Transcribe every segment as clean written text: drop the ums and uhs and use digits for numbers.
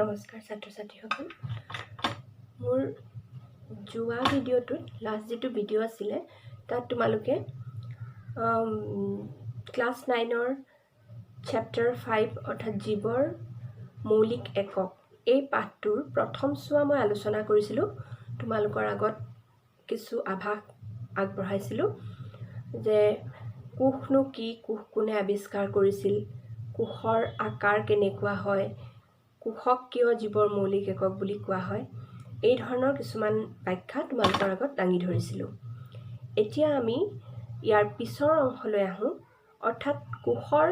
নমস্কাৰ ছাত্ৰ ছাত্ৰীসকল মোৰ যোৱা ভিডিঅ'টোত লাষ্ট যেটো ভিডিঅ' আছিলে তাত তোমালোকে ক্লাছ 9ৰ চেপ্টাৰ 5 অৰ্থাৎ জীৱৰ মৌলিক একক এই পাঠটোৰ প্ৰথম চোৱা মই আলোচনা কৰিছিলোঁ তোমালোকৰ আগত কিছু আভাস আগবঢ়াইছিলোঁ যে কোষনো কি কোষ কোনে আৱিষ্কাৰ কৰিছিল কোষৰ আকাৰ কেনেকুৱা হয় কোষক কিয় জীৱৰ মৌলিক একক বুলি কোৱা হয় এই ধৰণৰ কিছুমান ব্যাখ্যা তোমালোকৰ আগত দাঙি ধৰিছিলোঁ এতিয়া আমি ইয়াৰ পিছৰ অংশলৈ আহোঁ অৰ্থাৎ কোষৰ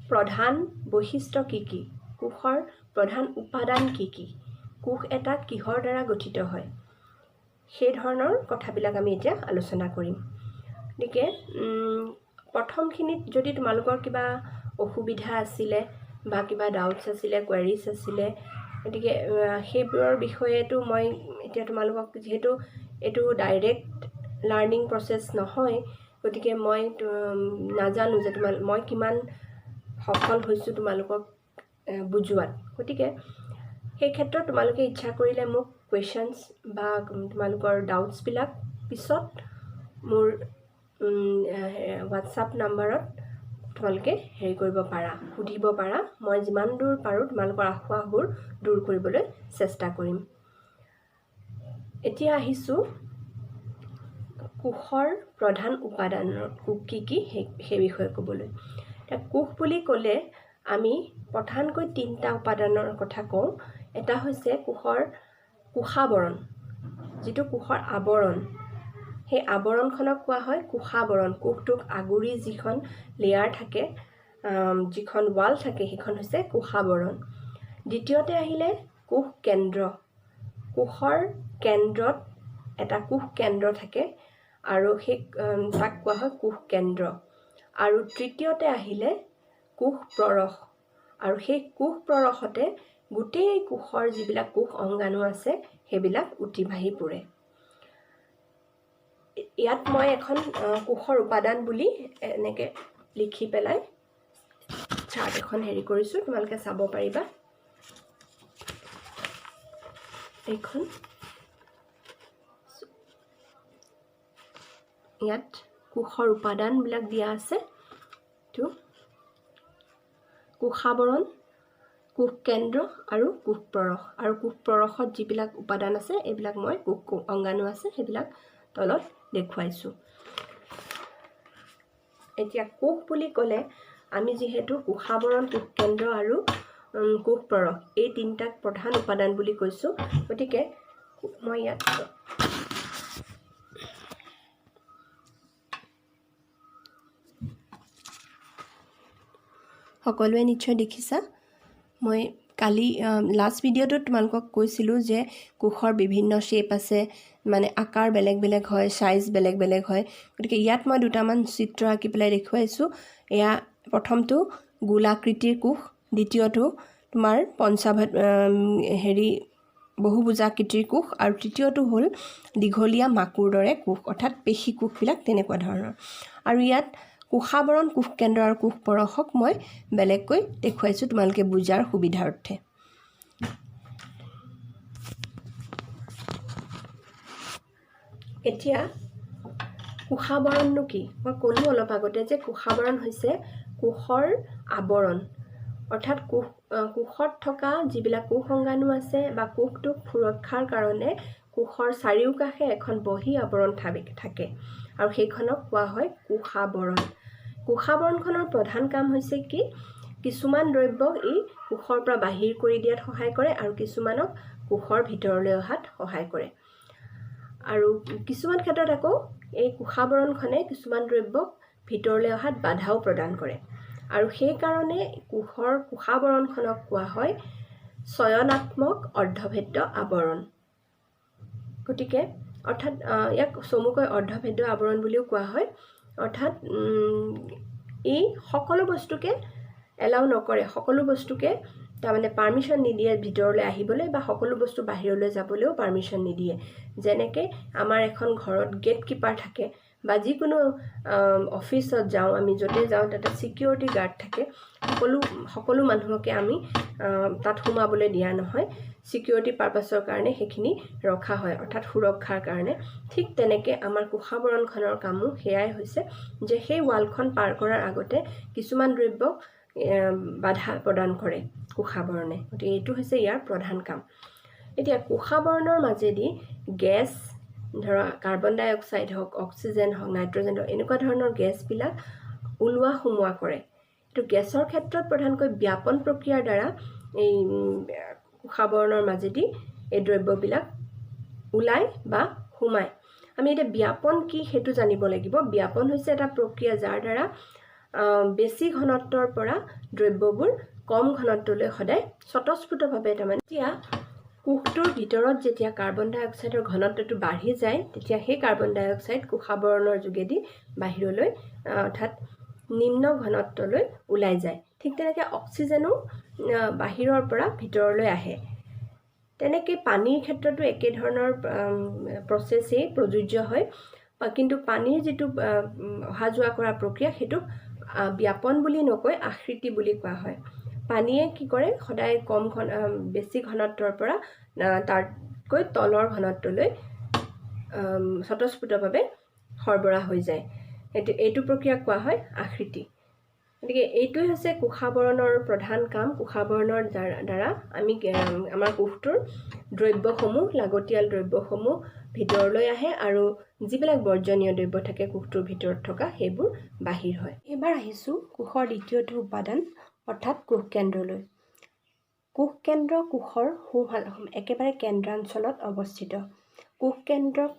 প্ৰধান বৈশিষ্ট্য কি কি কোষৰ প্ৰধান উপাদান কি কি কোষ এটা কিহৰ দ্বাৰা গঠিত হয় সেই ধৰণৰ কথাবিলাক আমি এতিয়া আলোচনা কৰিম গতিকে প্ৰথমখিনিত যদি তোমালোকৰ কিবা অসুবিধা আছিলে বা কিবা ডাউটছ আছিলে কোৱেৰিজ আছিলে গতিকে সেইবোৰৰ বিষয়েটো মই এতিয়া তোমালোকক যেহেতু এইটো ডাইৰেক্ট লাৰ্নিং প্ৰচেছ নহয় গতিকে মই নাজানো যে মই কিমান সফল হৈছোঁ তোমালোকক বুজোৱাত গতিকে সেই ক্ষেত্ৰত তোমালোকে ইচ্ছা কৰিলে মোক কুৱেশ্যনছ বা তোমালোকৰ ডাউটছবিলাক পিছত মোৰ হোৱাটছআপ নাম্বাৰত তোমালোকে হেৰি কৰিব পাৰা সুধিব পাৰা মই যিমান দূৰ পাৰোঁ তোমালোকৰ আশাবোৰ দূৰ কৰিবলৈ চেষ্টা কৰিম এতিয়া আহিছোঁ কোষৰ প্ৰধান উপাদানৰ কোষ কি সেই বিষয়ে ক'বলৈ কোষ বুলি ক'লে আমি প্ৰধানকৈ তিনিটা উপাদানৰ কথা কওঁ এটা হৈছে কোষৰ কোষাবৰণ যিটো কোষৰ আৱৰণ সেই আৱৰণখনক কোৱা হয় কোষাবৰণ কোষটোক আগুৰি যিখন লেয়াৰ থাকে যিখন ৱাল থাকে সেইখন হৈছে কোষাবৰণ দ্বিতীয়তে আহিলে কোষ কেন্দ্ৰ কোষৰ কেন্দ্ৰত এটা কোষ কেন্দ্ৰ থাকে আৰু সেই তাক কোৱা হয় কোষ কেন্দ্ৰ আৰু তৃতীয়তে আহিলে কোষ প্ৰৰস আৰু সেই কোষ প্ৰৰসতে গোটেই কোষৰ যিবিলাক কোষ অংগাণু আছে সেইবিলাক উঠি ভাহি পৰে ইয়াত মই এখন কোষৰ উপাদান বুলি এনেকৈ লিখি পেলাই চাৰ্ট এখন হেৰি কৰিছোঁ তোমালোকে চাব পাৰিবা এইখন ইয়াত কোষৰ উপাদানবিলাক দিয়া আছে তো কোষাবৰণ কোষ কেন্দ্ৰ আৰু কোষ প্ৰৰস আৰু কোষ প্ৰৰসত যিবিলাক উপাদান আছে এইবিলাক মই কোষ অংগাণু আছে সেইবিলাক তলত দেখুৱাইছোঁ এতিয়া কোষ বুলি ক'লে আমি যিহেতু কোষাবৰণ কোষ কেন্দ্ৰ আৰু কোষ প্ৰৰস এই তিনিটাক প্ৰধান উপাদান বুলি কৈছোঁ গতিকে মই ইয়াত সকলোৱে নিশ্চয় দেখিছা মই কালি লাষ্ট ভিডিঅ'টোত তোমালোকক কৈছিলোঁ যে কোষৰ বিভিন্ন শ্বেপ আছে মানে আকাৰ বেলেগ বেলেগ হয় সাইজ বেলেগ বেলেগ হয় গতিকে ইয়াত মই দুটামান চিত্ৰ আঁকি পেলাই দেখুৱাইছোঁ এয়া প্ৰথমটো গোলাকৃতিৰ কোষ দ্বিতীয়টো তোমাৰ বহুভুজাকৃতিৰ কোষ আৰু তৃতীয়টো হ'ল দীঘলীয়া মাকুৰ দৰে কোষ অৰ্থাৎ পেশী কোষবিলাক তেনেকুৱা ধৰণৰ আৰু ইয়াত কোষাবৰণ কোষ কেন্দ্ৰ আৰু কোষ প্ৰৰসক মই বেলেগকৈ দেখুৱাইছোঁ তোমালোকে বুজাৰ সুবিধাৰ্থে এতিয়া কোষাবৰণনো কি মই ক'লোঁ অলপ আগতে যে কোষাবৰণ হৈছে কোষৰ আৱৰণ অৰ্থাৎ কোষত থকা যিবিলাক কোষ অংগাণু আছে বা কোষটোক সুৰক্ষাৰ কাৰণে কোষৰ চাৰিওকাষে এখন বহি আৱৰণ থাকে আৰু সেইখনক কোৱা হয় কোষাবৰণ কোষাবৰণখনৰ প্ৰধান কাম হৈছে কি কিছুমান দ্ৰব্যক ই কোষৰ পৰা বাহিৰ কৰি দিয়াত সহায় কৰে আৰু কিছুমানক কোষৰ ভিতৰলৈ অহাত সহায় কৰে আৰু কিছুমান ক্ষেত্ৰত আকৌ এই কোষাবৰণখনে কিছুমান দ্ৰব্যক ভিতৰলৈ অহাত বাধাও প্ৰদান কৰে আৰু সেইকাৰণে কোষাবৰণখনক কোৱা হয় চয়নাত্মক অৰ্ধভেদ্য আৱৰণ গতিকে অৰ্থাৎ ইয়াক চমুকৈ অৰ্ধভেদ্য আৱৰণ বুলিও কোৱা হয় অৰ্থাৎ ই সকলো বস্তুকে এলাউ নকৰে সকলো বস্তুকে তাৰমানে পাৰ্মিশ্যন নিদিয়ে ভিতৰলৈ আহিবলৈ বা সকলো বস্তু বাহিৰলৈ যাবলৈও পাৰ্মিশ্যন নিদিয়ে যেনেকৈ আমাৰ এখন ঘৰত গেট কিপাৰ থাকে বা যিকোনো অফিচত যাওঁ, আমি য'তে যাওঁ তাতে ছিকিউৰিটি গাৰ্ড থাকে। সকলো মানুহকে আমি তাত সোমাবলৈ দিয়া নহয়, ছিকিউৰিটি পাৰ্পাছৰ কাৰণে সেইখিনি ৰখা হয়, অৰ্থাৎ সুৰক্ষাৰ কাৰণে। ঠিক তেনেকৈ আমাৰ কোষাবৰণখনৰ কামো সেয়াই হৈছে যে সেই ৱালখন পাৰ কৰাৰ আগতে কিছুমান দ্ৰব্যক বাধা প্ৰদান কৰে কোষাবৰণে। গতিকে এইটো হৈছে ইয়াৰ প্ৰধান কাম। এতিয়া কোষাবৰণৰ মাজেদি গেছ, ধৰা কাৰ্বন ডাই অক্সাইড হওক, অক্সিজেন হওক, নাইট্ৰজেন হওক, এনেকুৱা ধৰণৰ গেছবিলাক ওলোৱা সোমোৱা কৰে। এইটো গেছৰ ক্ষেত্ৰত প্ৰধানকৈ ব্যাপন প্ৰক্ৰিয়াৰ দ্বাৰা এই কোষাবৰণৰ মাজেদি এই দ্ৰব্যবিলাক ওলায় বা সোমায়। আমি এতিয়া ব্যাপন কি সেইটো জানিব লাগিব। ব্যাপন হৈছে এটা প্ৰক্ৰিয়া যাৰ দ্বাৰা বেছি ঘনত্বৰ পৰা দ্ৰব্যবোৰ কম ঘনত্বলৈ সদায় স্বতঃস্ফূৰ্তভাৱে তাৰমানে এতিয়া কোষটোৰ ভিতৰত যেতিয়া কাৰ্বন ডাই অক্সাইডৰ ঘনত্বটো বাঢ়ি যায়, তেতিয়া সেই কাৰ্বন ডাই অক্সাইড কোষাবৰণৰ যোগেদি বাহিৰলৈ অৰ্থাৎ নিম্ন ঘনত্বলৈ ওলাই যায়। ঠিক তেনেকৈ অক্সিজেনো বাহিৰৰ পৰা ভিতৰলৈ আহে। তেনেকৈ পানীৰ ক্ষেত্ৰতো একেধৰণৰ প্ৰচেছেই প্ৰযোজ্য হয়, কিন্তু পানীৰ যিটো অহা যোৱা কৰা প্ৰক্ৰিয়া সেইটোক ব্যাপন বুলি নকৈ আকৃতি বুলি কোৱা হয়। পানীয়ে কি কৰে, সদায় বেছি ঘনত্বৰ পৰা তাতকৈ তলৰ ঘনত্বলৈ স্বতঃস্ফূৰ্তভাৱে সৰবৰাহ হৈ যায়। এইটো প্ৰক্ৰিয়াক কোৱা হয় আকৃতি। গতিকে এইটোৱে হৈছে কোষাবৰণৰ প্ৰধান কাম। কোষাবৰণৰ দ্বাৰা আমি আমাৰ কোষটোৰ দ্ৰব্যসমূহ, লাগতিয়াল দ্ৰব্যসমূহ ভিতৰলৈ আহে আৰু যিবিলাক বৰ্জনীয় দ্ৰব্য থাকে কোষটোৰ ভিতৰত থকা সেইবোৰ বাহিৰ হয়। এইবাৰ আহিছোঁ কোষৰ দ্বিতীয়টো উপাদান অৰ্থাৎ কোষকেন্দ্ৰলৈ। কোষকেন্দ্ৰ কোষৰ একেবাৰে কেন্দ্ৰাঞ্চলত অৱস্থিত। কোষকেন্দ্ৰক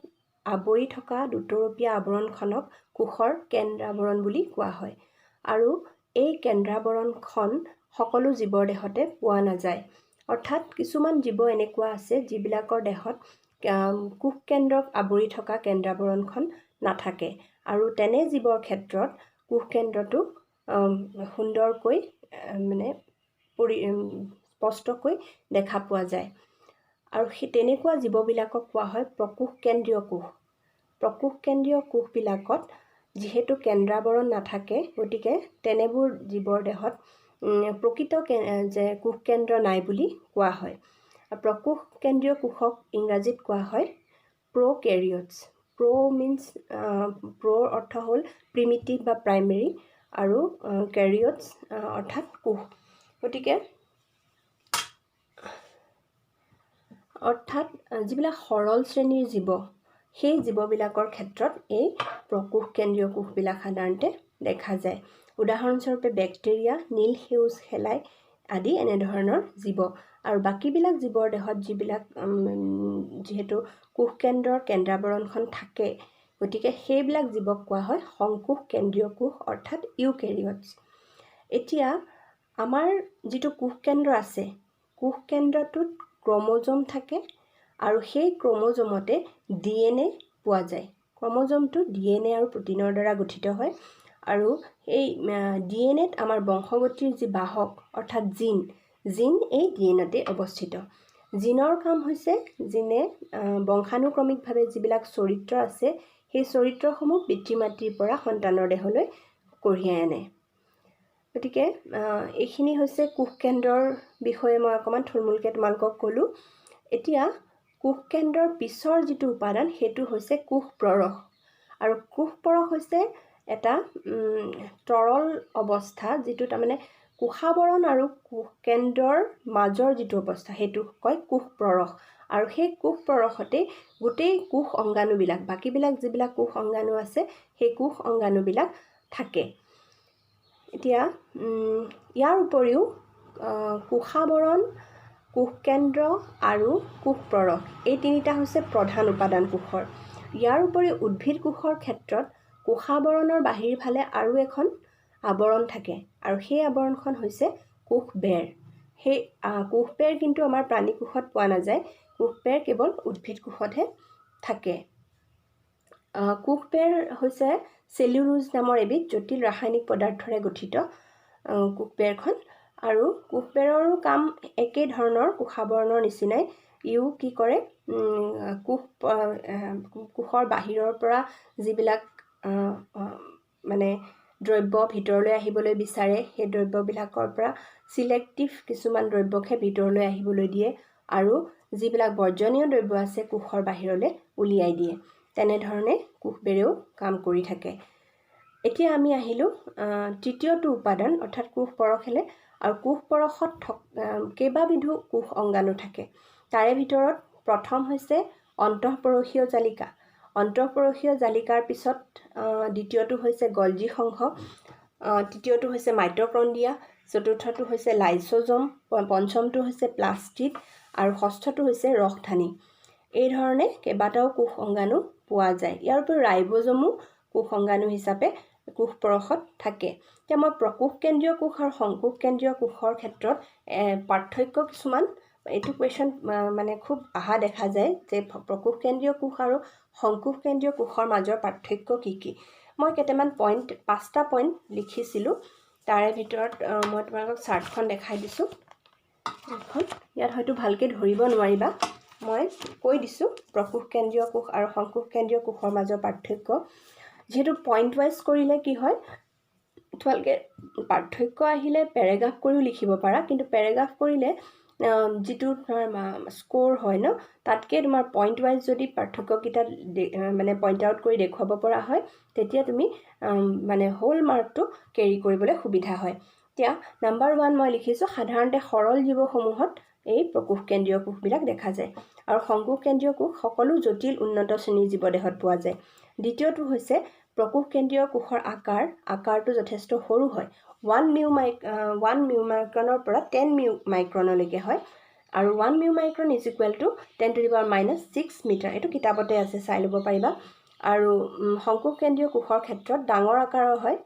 আৱৰি থকা দুতৰপীয়া আৱৰণখনক কোষৰ কেন্দ্ৰাৱৰণ বুলি কোৱা হয়। আৰু এই কেন্দ্ৰাৱৰণখন সকলো জীৱৰ দেহতে পোৱা নাযায়। অৰ্থাৎ কিছুমান জীৱ এনেকুৱা আছে যিবিলাকৰ দেহত কোষকেন্দ্ৰক আৱৰি থকা কেন্দ্ৰাৱৰণখন নাথাকে, আৰু তেনে জীৱৰ ক্ষেত্ৰত কোষকেন্দ্ৰটো সুন্দৰকৈ স্পষ্টকৈ দেখা পোৱা যায়। আৰু সেই তেনেকুৱা জীৱবিলাকক কোৱা হয় প্ৰকোষকেন্দ্ৰীয় কোষ। প্ৰকোষকেন্দ্ৰীয় কোষবিলাকত যিহেতু কেন্দ্ৰাৱৰণ নাথাকে, গতিকে তেনেবোৰ জীৱৰ দেহত প্ৰকৃত যে কোষকেন্দ্ৰ নাই বুলি কোৱা হয়। প্ৰকোষকেন্দ্ৰীয় কোষক ইংৰাজীত কোৱা হয় প্ৰ'কেৰিঅটছ। প্ৰ'ৰ অৰ্থ হ'ল প্ৰিমিটিভ বা প্ৰাইমেৰী, আৰু কেৰিঅটছ অৰ্থাৎ কোষ। গতিকে অৰ্থাৎ যিবিলাক সৰল শ্ৰেণীৰ জীৱ, সেই জীৱবিলাকৰ ক্ষেত্ৰত এই প্ৰকোষকেন্দ্ৰীয় কোষবিলাক সাধাৰণতে দেখা যায়। উদাহৰণস্বৰূপে বেক্টেৰিয়া, নীল সেউজ শেলাই আদি এনেধৰণৰ জীৱ। আৰু বাকীবিলাক জীৱৰ দেহত যিহেতু কোষকেন্দ্ৰৰ কেন্দ্ৰাৱৰণখন থাকে, গতিকে সেইবিলাক জীৱক কোৱা হয় সংকোষ কেন্দ্ৰীয় কোষ অৰ্থাৎ ইউকেৰিঅটছ। এতিয়া আমাৰ যিটো কোষকেন্দ্ৰ আছে, কোষকেন্দ্ৰটোত ক্ৰম'জম থাকে, আৰু সেই ক্ৰম'জমতে DNA পোৱা যায়। ক্ৰম'জমটো DNA আৰু প্ৰটিনৰ দ্বাৰা গঠিত হয়, আৰু এই DNAত আমাৰ বংশগতিৰ যি বাহক অৰ্থাৎ জিন এই DNAতে অৱস্থিত। জিনৰ কাম হৈছে জিনে বংশানুক্ৰমিকভাৱে যিবিলাক চৰিত্ৰ আছে, সেই চৰিত্ৰসমূহ পিতৃ মাতৃৰ পৰা সন্তানৰ দেহলৈ কঢ়িয়াই আনে। গতিকে এইখিনি হৈছে কোষকেন্দ্ৰৰ বিষয়ে মই অকণমান থুলমূলকৈ তোমালোকক ক'লোঁ। এতিয়া কোষকেন্দ্ৰৰ পিছৰ যিটো উপাদান সেইটো হৈছে কোষপৰশ। আৰু কোষপৰশ হৈছে এটা তৰল অৱস্থা, যিটো তাৰমানে কোষাবৰণ আৰু কোষকেন্দ্ৰৰ মাজৰ যিটো অৱস্থা সেইটো কয় কোষপৰশ। আৰু সেই কোষপৰশতেই গোটেই কোষ অংগাণুবিলাক, বাকীবিলাক যিবিলাক কোষ অংগাণু আছে সেই কোষ অংগাণুবিলাক থাকে। এতিয়া ইয়াৰ উপৰিও কোষাবৰণ, কোষকেন্দ্ৰ আৰু কোষপৰশ এই তিনিটা হৈছে প্ৰধান উপাদান কোষৰ। ইয়াৰ উপৰি উদ্ভিদ কোষৰ ক্ষেত্ৰত কোষাবৰণৰ বাহিৰ ফালে আৰু এখন আৱৰণ থাকে, আৰু সেই আৱৰণখন হৈছে কোষবেৰ। সেই কোষবেৰ কিন্তু আমাৰ প্ৰাণী কোষত পোৱা নাযায়, কোষবেৰ কেৱল উদ্ভিদ কোষতহে থাকে। কোষবেৰ হৈছে চেলুলোজ নামৰ এবিধ জটিল ৰাসায়নিক পদাৰ্থৰে গঠিত কোষবেৰখন। আৰু কোষবেৰৰো কাম একেই ধৰণৰ, কোষাবৰণৰ নিচিনাই। ইও কি কৰে, কোষৰ বাহিৰৰ পৰা যিবিলাক মানে দ্ৰব্য ভিতৰলৈ আহিবলৈ বিচাৰে, সেই দ্ৰব্যবিলাকৰ পৰা চিলেক্টিভ কিছুমান দ্ৰব্যকহে ভিতৰলৈ আহিবলৈ দিয়ে আৰু যিবিলাক বৰ্জনীয় দ্ৰব্য আছে কোষৰ বাহিৰলৈ উলিয়াই দিয়ে। তেনেধৰণে কোষবেৰেও কাম কৰি থাকে। এতিয়া আমি আহিলোঁ তৃতীয়টো উপাদান অৰ্থাৎ কোষ পৰশেলে। আৰু কোষ পৰশত কেইবাবিধো কোষ অংগাণু থাকে। তাৰে ভিতৰত প্ৰথম হৈছে অন্তঃপৰশীয় জালিকা। অন্তঃপৰশীয় জালিকাৰ পিছত দ্বিতীয়টো হৈছে গলজি সংঘ, তৃতীয়টো হৈছে মাইটকণ্ড্ৰিয়া, চতুৰ্থটো হৈছে লাইচোজম, পঞ্চমটো হৈছে প্লাষ্টিড আৰু ষষ্ঠটো হৈছে ৰসধানী। এই ধৰণে কেইবাটাও কোষ অংগাণু পোৱা যায়। ইয়াৰ উপৰিও ৰাইবজমো কোষ অংগাণু হিচাপে কোষ পৰশত থাকে। এতিয়া মই প্ৰকোষ কেন্দ্ৰীয় কোষ আৰু সংকোষ কেন্দ্ৰীয় কোষৰ ক্ষেত্ৰত পাৰ্থক্য কিছুমান, এইটো কুৱেশ্যন মানে খুব অহা দেখা যায় যে প্ৰকোষ কেন্দ্ৰীয় কোষ আৰু সংকোষ কেন্দ্ৰীয় কোষৰ মাজৰ পাৰ্থক্য কি কি। মই কেইটামান পইণ্ট 5টা পইণ্ট লিখিছিলোঁ। তাৰে ভিতৰত মই তোমালোকক চাৰ্টখন দেখাই দিছোঁ। ইয়াত হয়তো ভালকৈ ধৰিব নোৱাৰিবা, মই কৈ দিছোঁ প্ৰকোষ কেন্দ্ৰীয় কোষ আৰু সংকোষ কেন্দ্ৰীয় কোষৰ মাজৰ পাৰ্থক্য। যিহেতু পইণ্ট ৱাইজ কৰিলে কি হয়, তোমালোকে পাৰ্থক্য আহিলে পেৰেগ্ৰাফ কৰিও লিখিব পাৰা, কিন্তু পেৰেগ্ৰাফ কৰিলে যিটো তোমাৰ স্ক'ৰ হয় ন, তাতকৈ তোমাৰ পইণ্ট ৱাইজ যদি পাৰ্থক্যকেইটা মানে পইণ্ট আউট কৰি দেখুৱাব পৰা হয়, তেতিয়া তুমি মানে হোল মাৰ্কটো কেৰি কৰিবলৈ সুবিধা হয়। এতিয়া নাম্বাৰ 1 মই লিখিছোঁ, সাধাৰণতে সৰল জীৱসমূহত এই প্ৰকোষ কেন্দ্ৰীয় কোষবিলাক দেখা যায় আৰু সংকোষ কেন্দ্ৰীয় কোষ সকলো জটিল উন্নত শ্ৰেণীৰ জীৱদেহত পোৱা যায়। দ্বিতীয়টো হৈছে প্ৰকোষ কেন্দ্ৰীয় কোষৰ আকাৰটো যথেষ্ট সৰু হয়, 1 মিউমাইক্ৰনৰ পৰা 10 মিউমাইক্ৰনলৈকে হয় আৰু 1 মিউমাইক্ৰন ইজ ইকুৱেল টু 10⁻⁻6 মিটাৰ। এইটো কিতাপতে আছে, চাই ল'ব পাৰিবা। আৰু সংকোষ কেন্দ্ৰীয় কোষৰ ক্ষেত্ৰত ডাঙৰ আকাৰৰ হয়।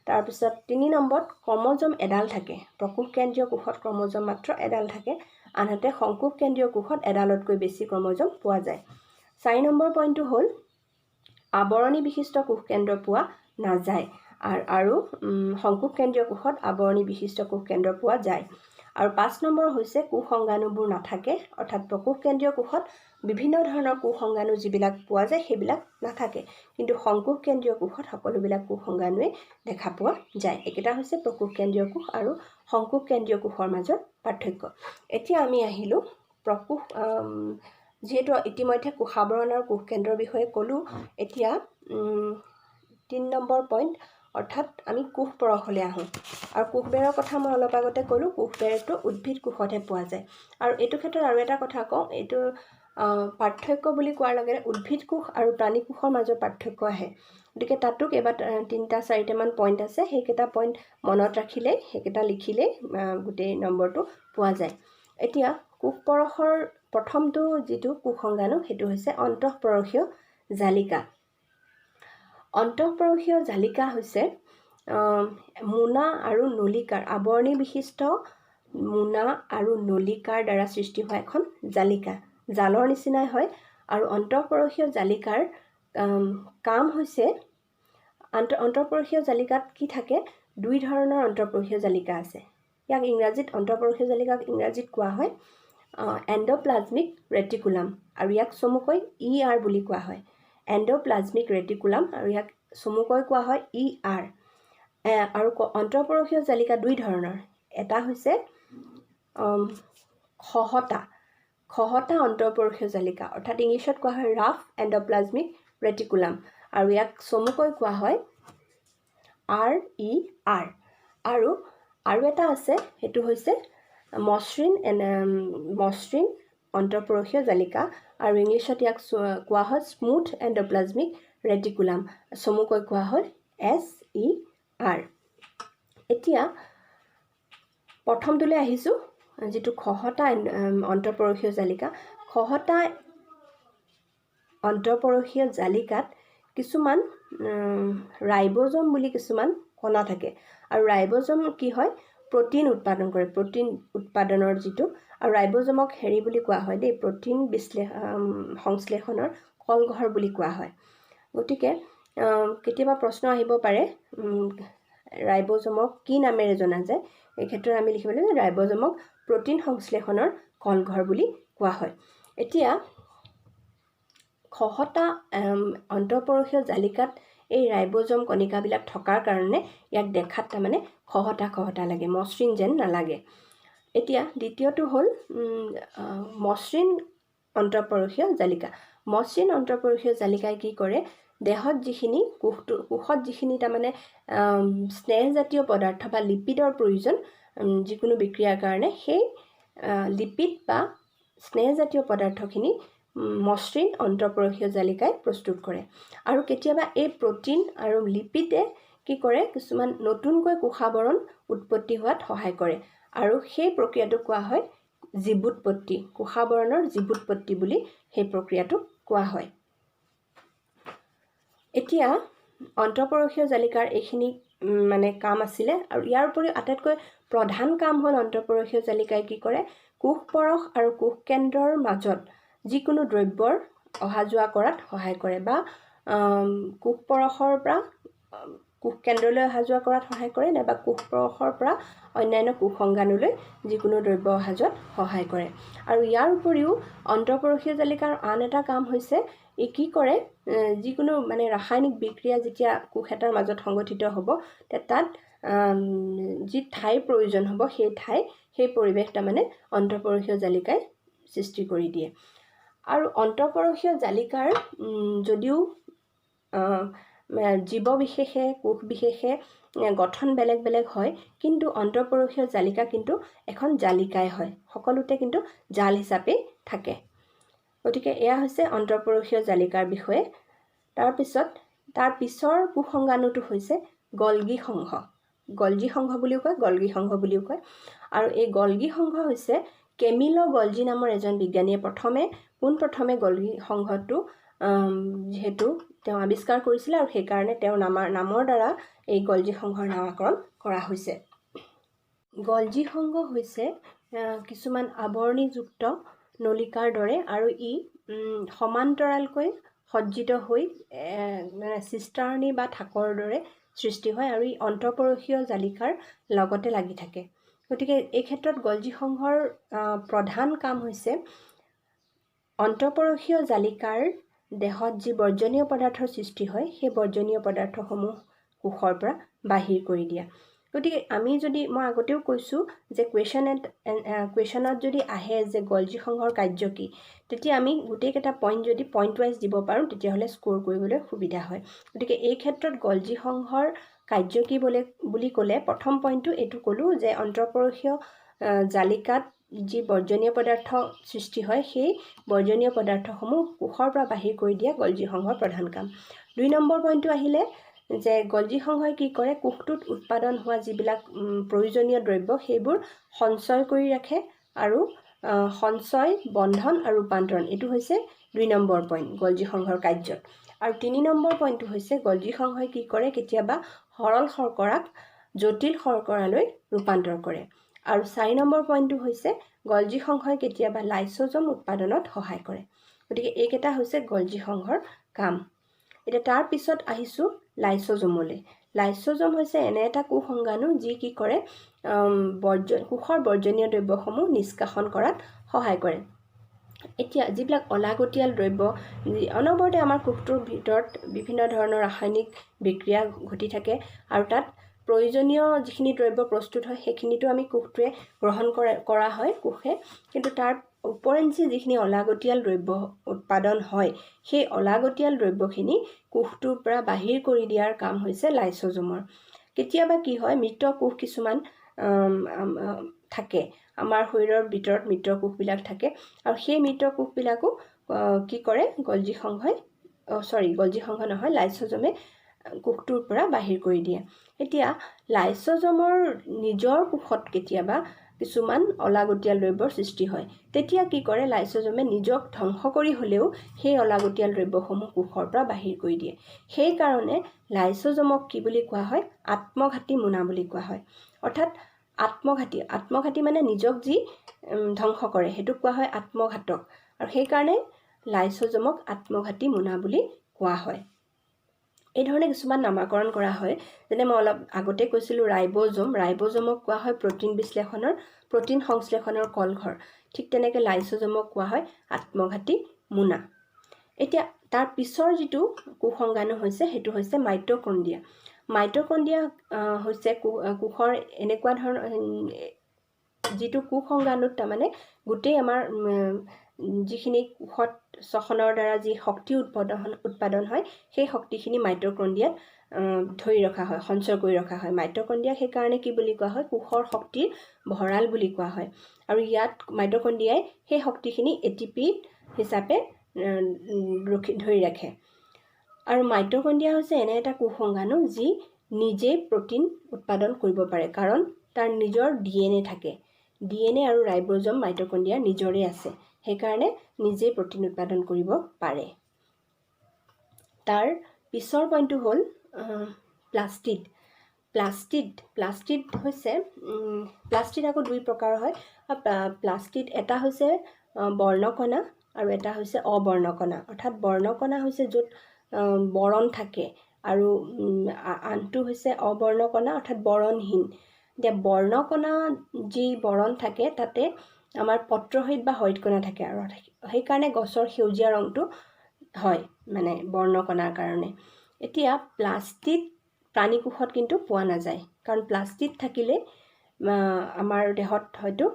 তাৰপিছত 3 নম্বৰত ক্ৰমজম এডাল থাকে। প্ৰকোষ কেন্দ্ৰীয় কোষত ক্ৰমজম মাত্ৰ এডাল থাকে, আনহাতে সংকোষ কেন্দ্ৰীয় কোষত এডালতকৈ বেছি ক্ৰমজম পোৱা যায়। 4 নম্বৰ পইণ্টটো হ'ল আৱৰণী বিশিষ্ট কোষ কেন্দ্ৰ পোৱা নাযায় আৰু সংকোষ কেন্দ্ৰীয় কোষত আৱৰণী বিশিষ্ট কোষ কেন্দ্ৰ পোৱা যায়। আৰু 5 নম্বৰ হৈছে কোষ অংগাণুবোৰ নাথাকে, অৰ্থাৎ প্ৰকোষ কেন্দ্ৰীয় কোষত বিভিন্ন ধৰণৰ কোষ অংগাণু যিবিলাক পোৱা যায় সেইবিলাক নাথাকে, কিন্তু সংকোষ কেন্দ্ৰীয় কোষত সকলোবিলাক কোষ অংগাণুৱে দেখা পোৱা যায়। এইকেইটা হৈছে প্ৰকোষ কেন্দ্ৰীয় কোষ আৰু সংকোষ কেন্দ্ৰীয় কোষৰ মাজৰ পাৰ্থক্য। এতিয়া আমি আহিলোঁ প্ৰকোষ, যিহেতু ইতিমধ্যে কোষাৱৰণ আৰু কোষ কেন্দ্ৰৰ বিষয়ে ক'লোঁ, এতিয়া 3 নম্বৰ পইণ্ট অৰ্থাৎ আমি কোষ পৰশলৈ আহোঁ। আৰু কোষবেৰৰ কথা মই অলপ আগতে ক'লোঁ, কোষবেৰটো উদ্ভিদ কোষতহে পোৱা যায়। আৰু এইটো ক্ষেত্ৰত আৰু এটা কথা কওঁ, এইটো পাৰ্থক্য বুলি কোৱাৰ লগে লগে উদ্ভিদ কোষ আৰু প্ৰাণী কোষৰ মাজৰ পাৰ্থক্য আহে। গতিকে তাতো 3-4টামান পইণ্ট আছে, সেইকেইটা পইণ্ট মনত ৰাখিলেই, সেইকেইটা লিখিলেই গোটেই নম্বৰটো পোৱা যায়। এতিয়া কোষ পৰশৰ প্ৰথমটো যিটো কোষ অংগাণু সেইটো হৈছে অন্তঃপৰশীয় জালিকা। অন্তঃপৰশীয় জালিকা হৈছে মোনা আৰু নলিকাৰ আৱৰণী বিশিষ্ট মোনা আৰু নলিকাৰ দ্বাৰা সৃষ্টি হোৱা এখন জালিকা, জালৰ নিচিনাই হয়। আৰু অন্তঃপৰশীয় জালিকাৰ কাম হৈছে, অন্তঃপৰশীয় জালিকাত কি থাকে, 2 ধৰণৰ অন্তঃপৰশীয় জালিকা আছে। ইয়াক ইংৰাজীত অন্তঃপৰশীয় জালিকাক ইংৰাজীত কোৱা হয় এণ্ডোপ্লাজমিক ৰেটিকুলাম, আৰু ইয়াক চমুকৈ ER বুলি কোৱা হয়। এণ্ডোপ্লাজমিক ৰেটিকুলাম আৰু ইয়াক চমুকৈ কোৱা হয় ER। আৰু অন্তঃপৰশীয় জালিকা 2 ধৰণৰ, এটা হৈছে খহটা অন্তঃপৰশীয় জালিকা, অৰ্থাৎ ইংলিছত কোৱা হয় ৰাফ এণ্ডোপ্লাজমিক ৰেটিকুলাম, আৰু ইয়াক চমুকৈ কোৱা হয় RER। আৰু এটা আছে, সেইটো হৈছে মসৃণ অন্তঃপৰশীয় জালিকা, আৰু ইংলিছত ইয়াক কোৱা হয় স্মুথ এণ্ডোপ্লাজমিক ৰেটিকুলাম, চমুকৈ কোৱা হয় SER। এতিয়া প্ৰথমটোলৈ আহিছোঁ, যিটো খহটা অন্তঃপৰশীয় জালিকা। খহটা অন্তঃপৰশীয় জালিকাত কিছুমান ৰাইবজম বুলি কিছুমান কণা থাকে, আৰু ৰাইবজম কি হয়, প্ৰ'টিন উৎপাদন কৰে, প্ৰ'টিন উৎপাদনৰ যিটো, আৰু ৰাইবজমক হেৰি বুলি কোৱা হয় দেই, প্ৰ'টিন সংশ্লেষণৰ কলঘৰ বুলি কোৱা হয়। গতিকে কেতিয়াবা প্ৰশ্ন আহিব পাৰে, ৰাইবজমক কি নামেৰে জনা যায়, এই ক্ষেত্ৰত আমি লিখিব লাগিব ৰাইবজমক প্ৰ'টিন সংশ্লেষণৰ কলঘৰ বুলি কোৱা হয়। এতিয়া খহটা অন্তঃপৰশীয় জালিকাত এই ৰাইবজম কণিকাবিলাক থকাৰ কাৰণে ইয়াক দেখাত তাৰমানে খহটা লাগে, মসৃণ যেন নালাগে। এতিয়া দ্বিতীয়টো হ'ল মসৃণ অন্তঃপৰশীয় জালিকা। মসৃণ অন্তঃপৰশীয় জালিকাই কি কৰে, দেহত যিখিনি কোষত যিখিনি তাৰমানে স্নেহজাতীয় পদাৰ্থ বা লিপিডৰ প্ৰয়োজন যিকোনো বিক্ৰিয়াৰ কাৰণে, সেই লিপিড বা স্নেহজাতীয় পদাৰ্থখিনি মসৃণ অন্তঃপৰশীয় জালিকাই প্ৰস্তুত কৰে। আৰু কেতিয়াবা এই প্ৰটিন আৰু লিপিডে কি কৰে, কিছুমান নতুনকৈ কোষাবৰণ উৎপত্তি হোৱাত সহায় কৰে। আৰু সেই প্ৰক্ৰিয়াটো কোৱা হয় জীৱুৎপত্তি, কোষাবৰণৰ জীৱুৎপত্তি বুলি সেই প্ৰক্ৰিয়াটো কোৱা হয়। এতিয়া অন্তঃপৰশীয় জালিকাৰ এইখিনি মানে কাম আছিলে। আৰু ইয়াৰ উপৰিও আটাইতকৈ প্ৰধান কাম হ'ল অন্তঃপৰশীয় জালিকাই কি কৰে, কোষপৰশ আৰু কোষকেন্দ্ৰৰ মাজত যিকোনো দ্ৰব্যৰ অহা যোৱা কৰাত সহায় কৰে, বা কোষপৰশৰ পৰা কোষকেন্দ্ৰলৈ অহা যোৱা কৰাত সহায় কৰে, নাইবা কোষপৰশৰ পৰা অন্যান্য কোষংগাণুলৈ যিকোনো দ্ৰব্য অহা যোৱাত সহায় কৰে। আৰু ইয়াৰ উপৰিও অন্তঃপৰশীয় জালিকাৰ আন এটা কাম হৈছে, ই কি কৰে, যিকোনো মানে ৰাসায়নিক বিক্ৰিয়া যেতিয়া কোষ এটাৰ মাজত সংগঠিত হ'ব, তাত যি ঠাইৰ প্ৰয়োজন হ'ব, সেই পৰিৱেশ তাৰমানে অন্তঃপৰশীয় জালিকাই সৃষ্টি কৰি দিয়ে। আৰু অন্তঃপৰশীয় জালিকাৰ যদিও জীৱ বিশেষে কোষ বিশেষে গঠন বেলেগ বেলেগ হয়, কিন্তু অন্তঃপৰশীয় জালিকা কিন্তু এখন জালিকাই হয়, সকলোতে কিন্তু জাল হিচাপে থাকে। গতিকে এয়া হৈছে অন্তঃপৰশীয় জালিকাৰ বিষয়ে। তাৰ পিছৰ কোষংগাণুটো হৈছে গলগী সংঘ। গলজি সংঘ বুলিও কয়, গলগী সংঘ বুলিও কয়। আৰু এই গলগী সংঘ হৈছে কেমিলো গলজি নামৰ এজন বিজ্ঞানীয়ে পোনপ্ৰথমে গলগী সংঘটো যিহেতু তেওঁ আৱিষ্কাৰ কৰিছিলে, আৰু সেইকাৰণে তেওঁৰ নামৰ দ্বাৰা এই গলজি সংঘৰ নামাকৰণ কৰা হৈছে। গলজি সংঘ হৈছে কিছুমান আৱৰণীযুক্ত নলিকাৰ দৰে, আৰু ই সমান্তৰালকৈ সজ্জিত হৈ মানে চিষ্টাৰণি বা থাকৰ দৰে সৃষ্টি হয়, আৰু ই অন্তঃপৰশীয় জালিকাৰ লগতে লাগি থাকে। গতিকে এই ক্ষেত্ৰত গলজি সংঘৰ প্ৰধান কাম হৈছে অন্তঃপৰশীয় জালিকাৰ দেহত যি বৰ্জনীয় পদাৰ্থৰ সৃষ্টি হয়, সেই বৰ্জনীয় পদাৰ্থসমূহ কোষৰ পৰা বাহিৰ কৰি দিয়া। গতিকে মই আগতেও কৈছোঁ যে কুৱেশ্যনত যদি আহে যে গলজি সংঘৰ কাৰ্য কি, তেতিয়া আমি গোটেইকেইটা পইণ্ট যদি পইণ্ট ৱাইজ দিব পাৰোঁ, তেতিয়াহ'লে স্ক'ৰ কৰিবলৈ সুবিধা হয়। গতিকে এই ক্ষেত্ৰত গলজি সংঘৰ কাৰ্য কি বুলি ক'লে, প্ৰথম পইণ্টটো এইটো ক'লোঁ যে অন্তঃপৰশীয় জালিকাত যি বৰ্জনীয় পদাৰ্থ সৃষ্টি হয়, সেই বৰ্জনীয় পদাৰ্থসমূহ কোষৰ পৰা বাহিৰ কৰি দিয়া গলজি সংঘৰ প্ৰধান কাম। 2 নম্বৰ পইণ্টটো আহিলে যে গলজি সংঘই কি কৰে, কোষটোত উৎপাদন হোৱা যিবিলাক প্ৰয়োজনীয় দ্ৰব্য, সেইবোৰ সঞ্চয় কৰি ৰাখে, আৰু সঞ্চয়, বন্ধন আৰু ৰূপান্তৰণ, এইটো হৈছে 2 নম্বৰ পইণ্ট গলজি সংঘৰ কাৰ্যত। আৰু 3 নম্বৰ পইণ্টটো হৈছে গলজি সংঘই কি কৰে, কেতিয়াবা সৰল শৰ্কৰাক জটিল শৰ্কৰালৈ ৰূপান্তৰ কৰে। আৰু 4 নম্বৰ পইণ্টটো হৈছে গলজি সংঘই কেতিয়াবা লাইচোজম উৎপাদনত সহায় কৰে। গতিকে এইকেইটা হৈছে গলজি সংঘৰ কাম। এতিয়া তাৰ পিছত আহিছোঁ লাইচোজমলৈ। লাইচোজম হৈছে এনে এটা কোষংগাণু যি কি কৰে, কোষৰ বৰ্জনীয় দ্ৰব্যসমূহ নিষ্কাশন কৰাত সহায় কৰে। এতিয়া যিবিলাক অলাগতিয়াল দ্ৰব্য, অনবৰতে আমাৰ কোষটোৰ ভিতৰত বিভিন্ন ধৰণৰ ৰাসায়নিক বিক্ৰিয়া ঘটি থাকে, আৰু তাত প্ৰয়োজনীয় যিখিনি দ্ৰব্য প্ৰস্তুত হয়, সেইখিনিতো আমি কোষটোৱে গ্ৰহণ কৰা হয় কোষে, কিন্তু তাৰ উপৰেঞ্চি যিখিনি অলাগতিয়াল দ্ৰব্য উৎপাদন হয়, সেই অলাগতিয়াল দ্ৰব্যখিনি কোষটোৰ পৰা বাহিৰ কৰি দিয়াৰ কাম হৈছে লাইচোজমৰ। কেতিয়াবা কি হয়, মৃত কোষ কিছুমান থাকে, আমাৰ শৰীৰৰ ভিতৰত মৃত কোষবিলাক থাকে, আৰু সেই মৃত কোষবিলাকো কি কৰে, গলজি সংঘ নহয়, লাইচোজমে কোষটোৰ পৰা বাহিৰ কৰি দিয়ে। এতিয়া লাইচোজমৰ নিজৰ কোষত কেতিয়াবা কিছুমান অলাগতিয়াল দ্ৰব্যৰ সৃষ্টি হয়, তেতিয়া কি কৰে, লাইচোজমে নিজক ধ্বংস কৰি হ'লেও সেই অলাগতিয়াল দ্ৰব্যসমূহ কোষৰ পৰা বাহিৰ কৰি দিয়ে। সেইকাৰণে লাইচোজমক কি বুলি কোৱা হয়, আত্মঘাতী মোনা বুলি কোৱা হয়। অৰ্থাৎ আত্মঘাতী মানে নিজক যি ধ্বংস কৰে, সেইটোক কোৱা হয় আত্মঘাতক, আৰু সেইকাৰণে লাইচোজমক আত্মঘাতী মোনা বুলি কোৱা হয়। এই ধৰণে কিছুমান নামাকৰণ কৰা হয়, যেনে মই অলপ আগতে কৈছিলোঁ ৰাইবজমক কোৱা হয় প্ৰটিন সংশ্লেষণৰ কলঘৰ। ঠিক তেনেকৈ লাইচোজমক কোৱা হয় আত্মঘাতী মোনা। এতিয়া তাৰ পিছৰ যিটো কোষ অংগাণু হৈছে সেইটো হৈছে মাইটকণ্ড্ৰিয়া। মাইটকণ্ড্ৰিয়া হৈছে কোষৰ এনেকুৱা ধৰণৰ যিটো কোষ অংগাণুত তাৰমানে গোটেই আমাৰ যিখিনি কোষত শ্বসনৰ দ্বাৰা যি শক্তি উৎপাদন হয় সেই শক্তিখিনি মাইটকণ্ড্ৰিয়াত ধৰি ৰখা হয়, সঞ্চয় কৰি ৰখা হয়। মাইটকণ্ড্ৰিয়া সেইকাৰণে কি বুলি কোৱা হয়, কোষৰ শক্তিৰ ভঁৰাল বুলি কোৱা হয়। আৰু ইয়াত মাইটকণ্ড্ৰিয়াই সেই শক্তিখিনি ATP হিচাপে ধৰি ৰাখে। আৰু মাইটকণ্ড্ৰিয়া হৈছে এনে এটা কোষ অংগাণু যি নিজেই প্ৰটিন উৎপাদন কৰিব পাৰে, কাৰণ তাৰ নিজৰ DNA থাকে। DNA আৰু ৰাইবজম মাইটকণ্ড্ৰিয়াৰ নিজৰে আছে, সেইকাৰণে নিজেই প্ৰটিন উৎপাদন কৰিব পাৰে। তাৰ পিছৰ পইণ্টটো হ'ল প্লাষ্টিড। প্লাষ্টিড হৈছে প্লাষ্টিড আকৌ দুই প্ৰকাৰৰ হয়। প্লাষ্টিড এটা হৈছে বৰ্ণকণা আৰু এটা হৈছে অবৰ্ণকণা। অৰ্থাৎ বৰ্ণকণা হৈছে য'ত বৰণ থাকে আৰু আনটো হৈছে অবৰ্ণকণা অৰ্থাৎ বৰণহীন। এতিয়া বৰ্ণকণা যি বৰণ থাকে তাতে আমাৰ পত্ৰহৰিত বা হৰিতকণা থাকে, আৰু সেইকাৰণে গছৰ সেউজীয়া ৰংটো হয় মানে বৰ্ণকণাৰ কাৰণে। এতিয়া প্লাষ্টিড প্ৰাণীকোষত কিন্তু পোৱা নাযায়, কাৰণ প্লাষ্টিড থাকিলে আমাৰ দেহত হয়তো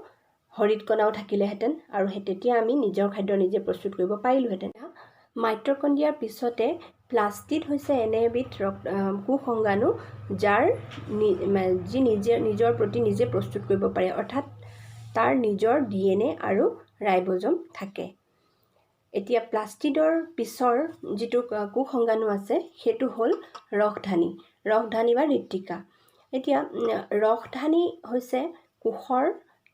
হৰিতকণাও থাকিলেহেঁতেন, আৰু তেতিয়া আমি নিজৰ খাদ্য নিজে প্ৰস্তুত কৰিব পাৰিলোহেঁতেন। মাইটকণ্ড্ৰিয়াৰ পিছতে প্লাষ্টিড হৈছে এনে এবিধ কোষ অংগাণু যি নিজৰ প্ৰতি নিজে প্ৰস্তুত কৰিব পাৰে, অৰ্থাৎ তাৰ নিজৰ DNA আৰু ৰাইবজম থাকে। এতিয়া প্লাষ্টিডৰ পিছৰ যিটো কোষ অংগাণু আছে সেইটো হ'ল ৰসধানী বা ঋত্বিকা। এতিয়া ৰসধানী হৈছে কোষৰ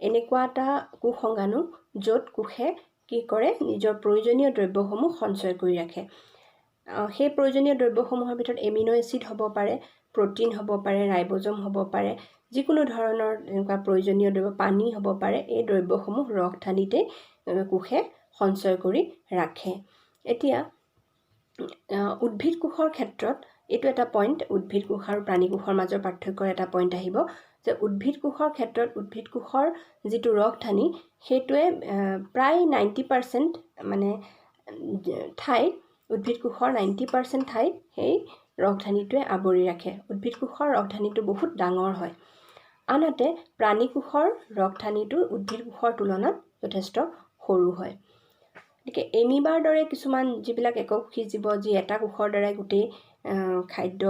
এনেকুৱা এটা কোষ অংগাণু য'ত কোষে কি কৰে, নিজৰ প্ৰয়োজনীয় দ্ৰব্যসমূহ সঞ্চয় কৰি ৰাখে। সেই প্ৰয়োজনীয় দ্ৰব্যসমূহৰ ভিতৰত এমিনো এচিড হ'ব পাৰে, প্ৰটিন হ'ব পাৰে, ৰাইবজম হ'ব পাৰে, যিকোনো ধৰণৰ এনেকুৱা প্ৰয়োজনীয় দ্ৰব্য, পানী হ'ব পাৰে। এই দ্ৰব্যসমূহ ৰসধানীতে কোষে সঞ্চয় কৰি ৰাখে। এতিয়া উদ্ভিদ কোষৰ ক্ষেত্ৰত এইটো এটা পইণ্ট, উদ্ভিদ কোষ আৰু প্ৰাণী কোষৰ মাজৰ পাৰ্থক্যৰ এটা পইণ্ট আহিব যে উদ্ভিদ কোষৰ ক্ষেত্ৰত উদ্ভিদ কোষৰ যিটো ৰসধানী সেইটোৱে প্ৰায় 90% মানে ঠাই, উদ্ভিদ কোষৰ 90% ঠাই সেই ৰসধানীটোৱে আৱৰি ৰাখে। উদ্ভিদ কোষৰ ৰসধানীটো বহুত ডাঙৰ হয়, আনহাতে প্ৰাণী কোষৰ ৰসধানীটো উদ্ভিদ কোষৰ তুলনাত যথেষ্ট সৰু হয়। গতিকে এমিবাৰ দৰে কিছুমান যিবিলাক এককোষী জীৱ, যি এটা কোষৰ দ্বাৰাই গোটেই খাদ্য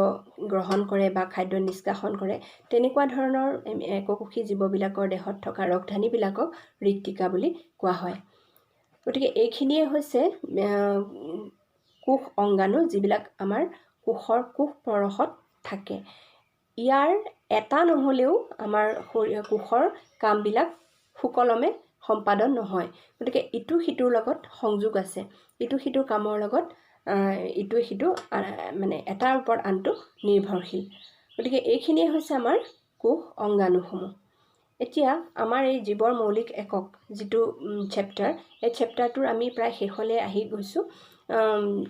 গ্ৰহণ কৰে বা খাদ্য নিষ্কাশন কৰে, তেনেকুৱা ধৰণৰ এককোষী জীৱবিলাকৰ দেহত থকা ৰসধানীবিলাকক ঋত্বিকা বুলি কোৱা হয়। গতিকে এইখিনিয়ে হৈছে কোষ অংগাণু যিবিলাক আমাৰ কোষৰ কোষ পৰশত থাকে। ইয়াৰ এটা নহ'লেও আমাৰ কোষৰ কামবিলাক সুকলমে সম্পাদন নহয়। গতিকে ইটো সিটোৰ লগত সংযোগ আছে, ইটো সিটোৰ কামৰ লগত ইটোৱে সিটো মানে এটাৰ ওপৰত আনটো নিৰ্ভৰশীল। গতিকে এইখিনিয়ে হৈছে আমাৰ কোষ অংগাণুসমূহ। এতিয়া আমাৰ এই জীৱৰ মৌলিক একক যিটো চেপ্টাৰ, এই চেপ্টাৰটোৰ আমি প্ৰায় শেষলৈ আহি গৈছোঁ।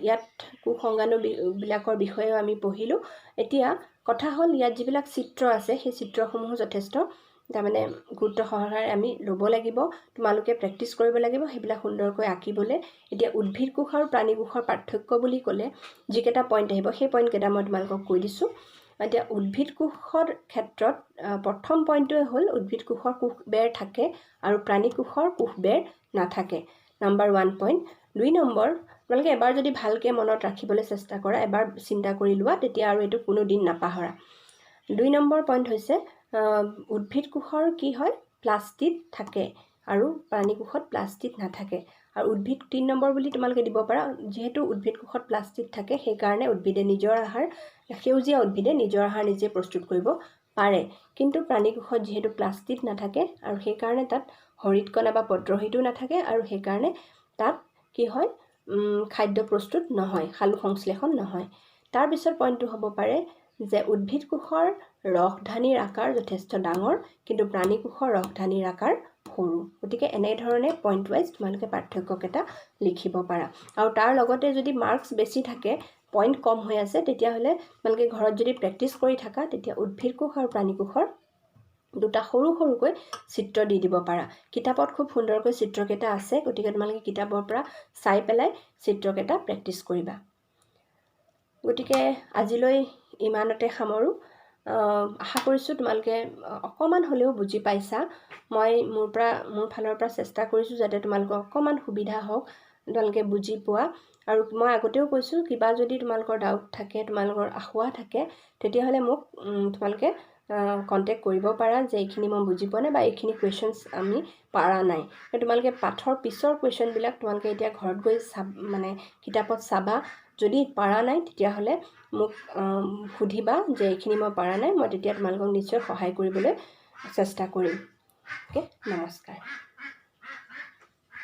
ইয়াত কোষ অংগাণুবিলাকৰ বিষয়েও আমি পঢ়িলোঁ। এতিয়া কথা হ'ল, ইয়াত যিবিলাক চিত্ৰ আছে সেই চিত্ৰসমূহো যথেষ্ট তাৰমানে গুৰুত্ব সহকাৰে আমি ল'ব লাগিব। তোমালোকে প্ৰেক্টিছ কৰিব লাগিব সেইবিলাক সুন্দৰকৈ আঁকিবলৈ। এতিয়া উদ্ভিদ কোষ আৰু প্ৰাণী কোষৰ পাৰ্থক্য বুলি ক'লে যিকেইটা পইণ্ট আহিব সেই পইণ্টকেইটা মই তোমালোকক কৈ দিছোঁ। এতিয়া উদ্ভিদ কোষৰ ক্ষেত্ৰত প্ৰথম পইণ্টটোৱে হ'ল উদ্ভিদ কোষৰ কোষবেৰ থাকে আৰু প্ৰাণী কোষৰ কোষবেৰ নাথাকে। Number 1 point. 2 নম্বৰ, তোমালোকে এবাৰ যদি ভালকৈ মনত ৰাখিবলৈ চেষ্টা কৰা, এবাৰ চিন্তা কৰি লোৱা, তেতিয়া আৰু এইটো কোনো দিন নাপাহৰা। 2 নম্বৰ পইণ্ট হৈছে উদ্ভিদ কোষৰ কি হয়, প্লাষ্টিড থাকে আৰু প্ৰাণী কোষত প্লাষ্টিড নাথাকে। আৰু 3 নম্বৰ বুলি তোমালোকে দিব পাৰা, যিহেতু উদ্ভিদ কোষত প্লাষ্টিড থাকে সেইকাৰণে উদ্ভিদে নিজৰ আহাৰ, সেউজীয়া উদ্ভিদে নিজৰ আহাৰ নিজে প্ৰস্তুত কৰিব পাৰে। কিন্তু প্ৰাণী কোষত যিহেতু প্লাষ্টিড নাথাকে আৰু সেইকাৰণে তাত হৰিতকণা বা পত্ৰহৰিতো নাথাকে, আৰু সেইকাৰণে তাত কি হয়, খাদ্য প্ৰস্তুত নহয়, সালোক সংশ্লেষণ নহয়। তাৰপিছত পইণ্টটো হ'ব পাৰে যে উদ্ভিদ কোষৰ ৰসধানীৰ আকাৰ যথেষ্ট ডাঙৰ, কিন্তু প্ৰাণী কোষৰ ৰসধানীৰ আকাৰ সৰু। গতিকে এনেধৰণে পইণ্ট ৱাইজ তোমালোকে পাৰ্থক্যকেইটা লিখিব পাৰা। আৰু তাৰ লগতে যদি মাৰ্কছ বেছি থাকে, পইণ্ট কম হৈ আছে, তেতিয়াহ'লে তোমালোকে ঘৰত যদি প্ৰেক্টিছ কৰি থাকা, তেতিয়া উদ্ভিদ কোষ আৰু প্ৰাণী কোষৰ দুটা সৰু সৰুকৈ চিত্ৰ দি দিব পাৰা। কিতাপত খুব সুন্দৰকৈ চিত্ৰকেইটা আছে, গতিকে তোমালোকে কিতাপৰ পৰা চাই পেলাই চিত্ৰকেইটা প্ৰেক্টিছ কৰিবা। গতিকে আজিলৈ ইমানতে সামৰোঁ। আশা কৰিছোঁ তোমালোকে অকণমান হ'লেও বুজি পাইছা। মই মোৰ ফালৰ পৰা চেষ্টা কৰিছোঁ যাতে তোমালোকৰ অকণমান সুবিধা হওক, তোমালোকে বুজি পোৱা। আৰু মই আগতেও কৈছোঁ, কিবা যদি তোমালোকৰ ডাউট থাকে, তোমালোকৰ আশা থাকে, তেতিয়াহ'লে মোক তোমালোকে কণ্টেক্ট কৰিব পাৰা যে এইখিনি মই বুজি পোৱা নাই বা এইখিনি কুৱেশ্যনছ আমি পাৰা নাই। তোমালোকে পাঠৰ পিছৰ কুৱেশ্যনবিলাক তোমালোকে এতিয়া ঘৰত গৈ কিতাপত চাবা। যদি পাৰা নাই তেতিয়াহ'লে মোক সুধিবা যে এইখিনি মই পাৰা নাই, মই তেতিয়া তোমালোকক নিশ্চয় সহায় কৰিবলৈ চেষ্টা কৰিম। অ'কে, নমস্কাৰ।